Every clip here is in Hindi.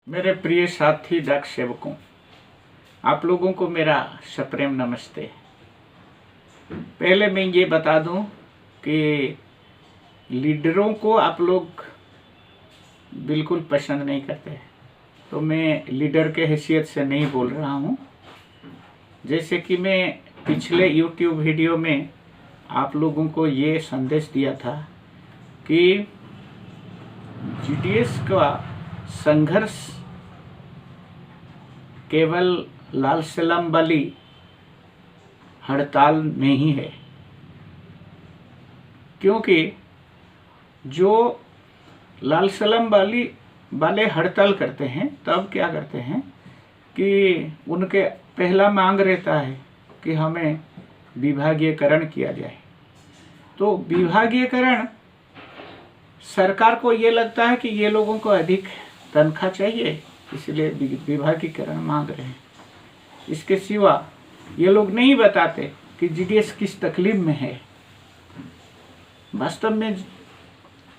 मेरे प्रिय साथी डाक सेवकों, आप लोगों को मेरा सप्रेम नमस्ते। पहले मैं ये बता दूं कि लीडरों को आप लोग बिल्कुल पसंद नहीं करते, तो मैं लीडर के हैसियत से नहीं बोल रहा हूं। जैसे कि मैं पिछले YouTube वीडियो में आप लोगों को ये संदेश दिया था कि GDS का संघर्ष केवल लाल सलाम वाली हड़ताल में ही है, क्योंकि जो लाल सलाम वाले हड़ताल करते हैं तब क्या करते हैं कि उनके पहला मांग रहता है कि हमें विभागीयकरण किया जाए। तो विभागीयकरण सरकार को ये लगता है कि ये लोगों को अधिक तनख्वाह चाहिए, इसलिए विभागीकरण मांग रहे हैं। इसके सिवा ये लोग नहीं बताते कि GDS किस तकलीफ में है। वास्तव में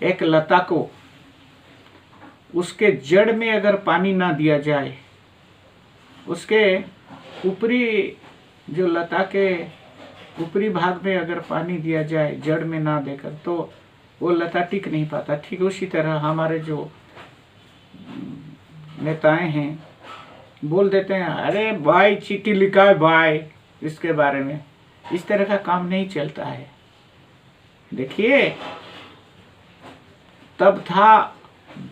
एक लता को उसके जड़ में अगर पानी ना दिया जाए, उसके ऊपरी जो लता के ऊपरी भाग में अगर पानी दिया जाए जड़ में ना देकर, तो वो लता टिक नहीं पाता। ठीक उसी तरह हमारे जो नेताएं हैं बोल देते हैं, अरे भाई चिट्ठी लिखा है भाई इसके बारे में। इस तरह का काम नहीं चलता है। देखिए, तब था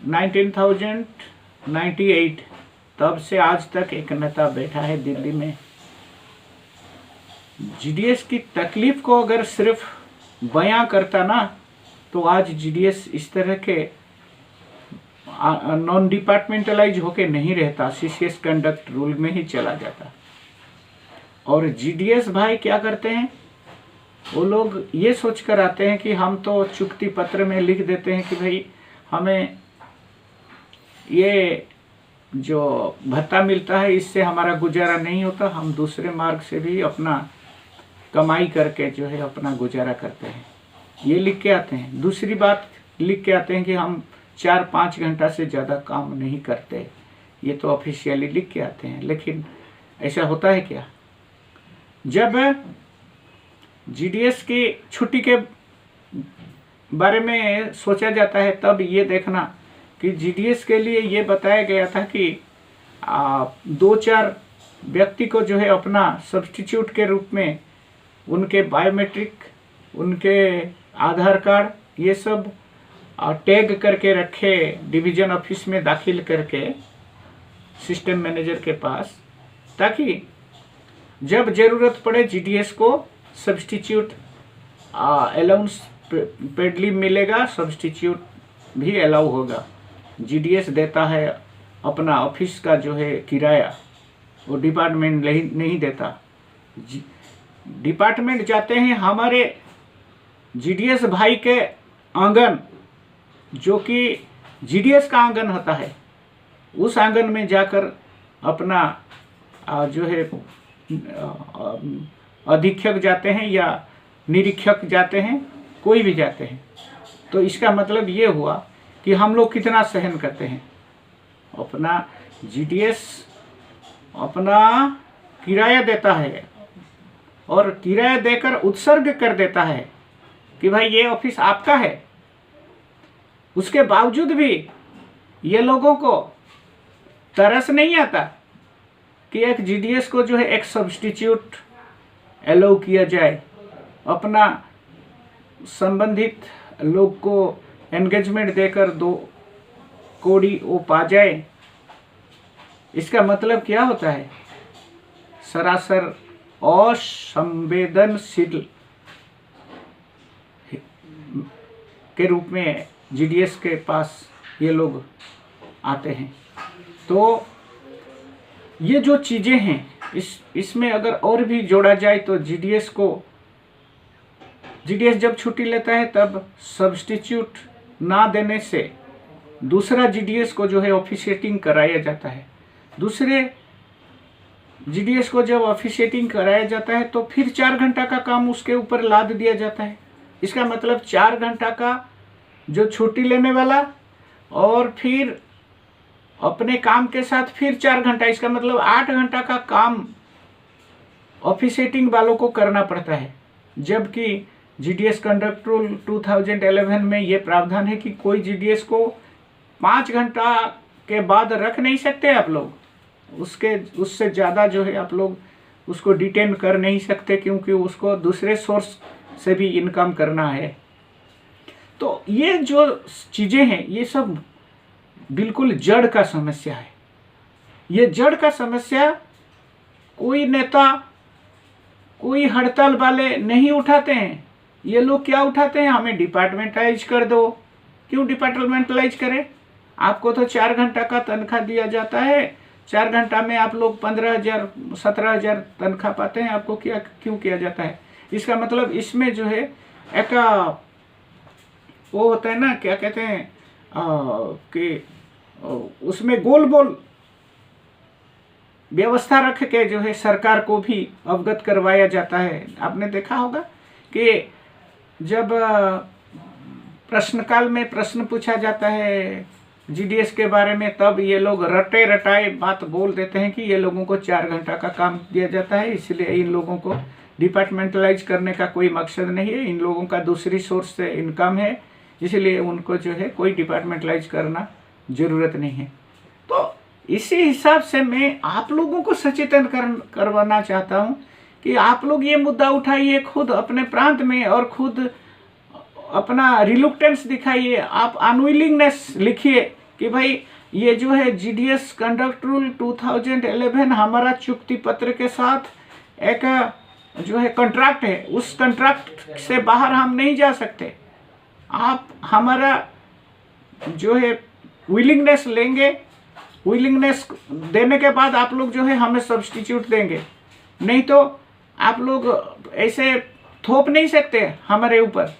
1998, तब से आज तक एक नेता बैठा है दिल्ली में। GDS की तकलीफ को अगर सिर्फ बयां करता ना, तो आज GDS इस तरह के नॉन डिपार्टमेंटलाइज होके नहीं रहता, CCS कंडक्ट रूल में ही चला जाता। और GDS भाई क्या करते हैं, वो लोग ये सोच कर आते हैं कि हम तो चुक्ति पत्र में लिख देते हैं कि भाई हमें ये जो भत्ता मिलता है इससे हमारा गुजारा नहीं होता, हम दूसरे मार्ग से भी अपना कमाई करके जो है अपना गुजारा करते हैं, ये लिख के आते हैं। दूसरी बात लिख के आते हैं कि हम 4-5 घंटा से ज़्यादा काम नहीं करते, ये तो ऑफिशियली लिख के आते हैं। लेकिन ऐसा होता है क्या? जब GDS की छुट्टी के बारे में सोचा जाता है, तब ये देखना कि GDS के लिए ये बताया गया था कि 2-4 व्यक्ति को जो है अपना सब्स्टिट्यूट के रूप में उनके बायोमेट्रिक, उनके आधार कार्ड, ये सब टैग करके रखे, डिवीजन ऑफिस में दाखिल करके सिस्टम मैनेजर के पास, ताकि जब ज़रूरत पड़े GDS को सब्स्टिट्यूट अलाउंस पेड लीव मिलेगा, सब्स्टिट्यूट भी अलाउ होगा। GDS देता है अपना ऑफिस का जो है किराया, वो डिपार्टमेंट नहीं देता। डिपार्टमेंट जाते हैं हमारे GDS भाई के आंगन, जो कि GDS का आंगन होता है, उस आंगन में जाकर अपना जो है अधीक्षक जाते हैं या निरीक्षक जाते हैं, कोई भी जाते हैं। तो इसका मतलब ये हुआ कि हम लोग कितना सहन करते हैं। अपना GDS अपना किराया देता है और किराया देकर उत्सर्ग कर देता है कि भाई ये ऑफिस आपका है। उसके बावजूद भी ये लोगों को तरस नहीं आता कि एक GDS को जो है एक सब्स्टिट्यूट अलाउ किया जाए, अपना संबंधित लोग को एंगेजमेंट देकर 2 कौड़ी वो पा जाए। इसका मतलब क्या होता है? सरासर असंवेदनशील के रूप में GDS के पास ये लोग आते हैं। तो ये जो चीज़ें हैं, इसमें अगर और भी जोड़ा जाए तो GDS जब छुट्टी लेता है तब सब्स्टिट्यूट ना देने से दूसरा GDS को जो है ऑफिशिएटिंग कराया जाता है। दूसरे GDS को जब ऑफिशिएटिंग कराया जाता है तो फिर 4 घंटा का काम उसके ऊपर लाद दिया जाता है। इसका मतलब 4 घंटा का जो छुट्टी लेने वाला और फिर अपने काम के साथ फिर 4 घंटा, इसका मतलब 8 घंटा का काम ऑफिसेटिंग वालों को करना पड़ता है। जबकि जीडीएस कंडक्ट रूल 2011 में ये प्रावधान है कि कोई जीडीएस को 5 घंटा के बाद रख नहीं सकते आप लोग, उससे ज़्यादा जो है आप लोग उसको डिटेन कर नहीं सकते, क्योंकि उसको दूसरे सोर्स से भी इनकम करना है। तो ये जो चीज़ें हैं ये सब बिल्कुल जड़ का समस्या है। ये जड़ का समस्या कोई नेता, कोई हड़ताल वाले नहीं उठाते हैं। ये लोग क्या उठाते हैं, हमें डिपार्टमेंटलाइज कर दो। क्यों डिपार्टमेंटलाइज करें? आपको तो 4 घंटा का तनख्वाह दिया जाता है, 4 घंटा में आप लोग 15,000 17,000 तनख्वाह पाते हैं, आपको क्या क्यों किया जाता है? इसका मतलब इसमें जो है एक वो होता है ना, क्या कहते हैं कि उसमें गोल बोल व्यवस्था रख के जो है सरकार को भी अवगत करवाया जाता है। आपने देखा होगा कि जब प्रश्नकाल में प्रश्न पूछा जाता है जीडीएस के बारे में, तब ये लोग रटे रटाए बात बोल देते हैं कि ये लोगों को 4 घंटा का काम दिया जाता है, इसलिए इन लोगों को डिपार्टमेंटलाइज करने का कोई मकसद नहीं है, इन लोगों का दूसरी सोर्स से इनकम है, इसलिए उनको जो है कोई डिपार्टमेंटलाइज करना ज़रूरत नहीं है। तो इसी हिसाब से मैं आप लोगों को सचेतन करवाना चाहता हूँ कि आप लोग ये मुद्दा उठाइए खुद अपने प्रांत में, और खुद अपना रिलुक्टेंस दिखाइए। आप अनविलिंगनेस लिखिए कि भाई ये जो है जीडीएस कंडक्ट रूल 2011 हमारा चुक्ति पत्र के साथ एक जो है कॉन्ट्रैक्ट है, उस कॉन्ट्रैक्ट से बाहर हम नहीं जा सकते। आप हमारा जो है विलिंगनेस लेंगे, विलिंगनेस देने के बाद आप लोग जो है हमें सब्स्टिट्यूट देंगे, नहीं तो आप लोग ऐसे थोप नहीं सकते हमारे ऊपर।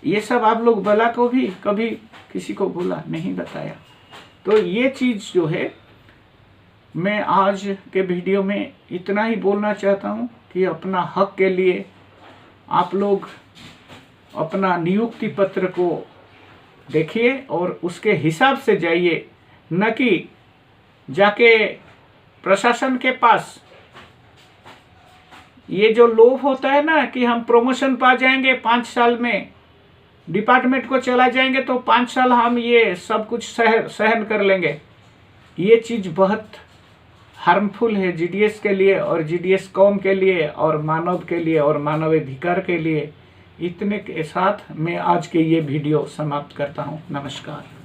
ये सब आप लोग भला को भी कभी किसी को बोला नहीं बताया। तो ये चीज़ जो है मैं आज के वीडियो में इतना ही बोलना चाहता हूँ कि अपना हक के लिए आप लोग अपना नियुक्ति पत्र को देखिए और उसके हिसाब से जाइए, न कि जाके प्रशासन के पास ये जो लोभ होता है ना कि हम प्रमोशन पा जाएंगे 5 साल में, डिपार्टमेंट को चला जाएंगे तो 5 साल हम ये सब कुछ सहन कर लेंगे। ये चीज़ बहुत हार्मफुल है जीडीएस के लिए और जीडीएस कौम के लिए और मानव के लिए और मानवाधिकार के लिए। इतने के साथ मैं आज के ये वीडियो समाप्त करता हूँ। नमस्कार।